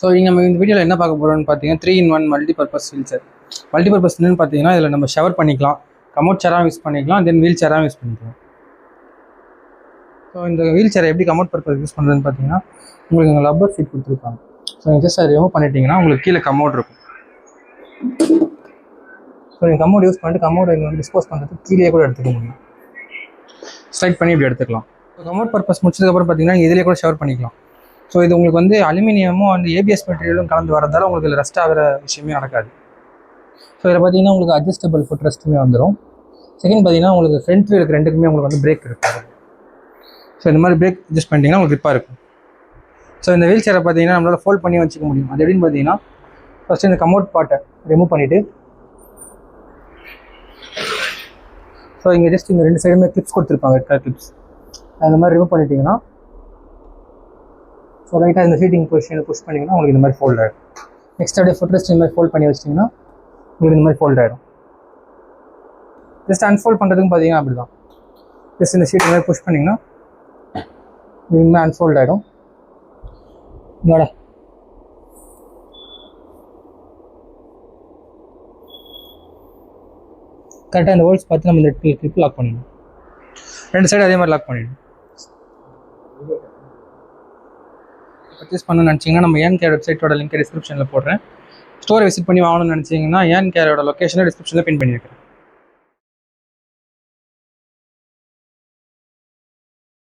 So நம்ம இந்த வீடியோவில் என்ன பார்க்க போகிறோம்னு பார்த்தீங்கன்னா 3-in-1 multipurpose wheel chair. Multipurpose என்னன்னு பார்த்தீங்கன்னா இதில் நம்ம ஷவர் பண்ணிக்கலாம், கமோட் சேராக யூஸ் பண்ணிக்கலாம், தென் வீல் சேராக யூஸ் பண்ணிக்கலாம். ஸோ இந்த வீல் சேரை எப்படி கமோட் பர்பஸ் யூஸ் பண்ணுறதுன்னு பார்த்தீங்கன்னா உங்களுக்கு இங்கே லப்பர் சீட் கொடுத்துருப்பாங்க. ஸோ நீங்கள் ஜஸ்ட் அதை ரிமூவ் பண்ணிட்டீங்கன்னா உங்களுக்கு கீழே கமோட் இருக்கும். ஸோ நீங்கள் கமோட் யூஸ் பண்ணிட்டு கமோட் இங்கே வந்து டிஸ்போஸ் பண்ணுறதுக்கு கீழே கூட எடுத்துக்க முடியும். ஸ்ட்ரைட் பண்ணி இப்படி எடுத்துக்கலாம். ஸோ கமோட் பர்பஸ் முடிச்சதுக்கப்புறம் பார்த்தீங்கன்னா இதிலே கூட ஷவர் பண்ணிக்கலாம். ஸோ இது உங்களுக்கு வந்து அலுமினியமும் வந்து ஏபிஎஸ் மெட்டீரியலும் கலந்து வரதால உங்களுக்கு இதில் ரெஸ்ட் ஆகிற விஷயமே நடக்காது. ஸோ இதில் பார்த்தீங்கன்னா உங்களுக்கு அட்ஜஸ்டபிள் ஃபுட் ரெஸ்ட்டுமே வந்துடும். செகண்ட் பார்த்தீங்கன்னா உங்களுக்கு ஃப்ரண்ட் வீலுக்கு ரெண்டுக்குமே உங்களுக்கு வந்து பிரேக் இருக்காது. ஸோ இந்த மாதிரி பிரேக் அட்ஜஸ்ட் பண்ணிட்டீங்கன்னா உங்களுக்கு க்ரிப்பாக இருக்கும். ஸோ இந்த வீல் சேரை பார்த்தீங்கன்னா நம்மளால் ஃபோல்ட் பண்ணி வச்சுக்க முடியும். அது எப்படின்னு பார்த்தீங்கன்னா ஃபஸ்ட்டு இந்த கமோட் பார்ட்டை ரிமூவ் பண்ணிவிட்டு ஸோ இங்கே ஜஸ்ட் இங்கே 2 சைடுமே கிளிப்ஸ் கொடுத்துருப்பாங்க, ரெட் கலர் கிளிப்ஸ். அந்த மாதிரி ரிமூவ் பண்ணிட்டீங்கன்னா ஸோ லைட்டாக இந்த சீட்டிங் பொசிஷனை புஷ் பண்ணிங்கன்னா உங்களுக்கு இந்த மாதிரி ஃபோல்ட் ஆகிடும். நெக்ஸ்ட் அப்படியே ஃபுட் ரெஸ்ட் இந்த மாதிரி ஃபோல்ட் பண்ணி வச்சிட்டிங்கன்னா உங்களுக்கு இந்த மாதிரி ஃபோல்ட் ஆகிடும். ஜஸ்ட் அன்ஃபோல்ட் பண்ணுறதுக்கும் பார்த்தீங்கன்னா அப்படி தான். ஜஸ்ட் இந்த சீட் மாதிரி புஷ் பண்ணிங்கன்னா இந்த அன்ஃபோல்ட் ஆகிடும். இதோட கரெக்டாக இந்த ஹோல்ஸ் பார்த்து நம்ம இந்த கிளிப் லாக் பண்ணிடணும். 2 சைடு அதே மாதிரி லாக் பண்ணிடணும். பர்ச்சேஸ் பண்ணணும்னு நினச்சிங்கன்னா நம்ம ஏன் கேர் வெப்சைட்டோட லிங்க் டிஸ்கிரிப்ஷனில் போடுறேன். ஸ்டோரை விசிட் பண்ணி வாங்கணும்னு நினச்சிங்கன்னா ஏன் கேரோட லொக்கேஷனை டிஸ்கிரிப்ஷனில் பின் பண்ணியிருக்கேன்.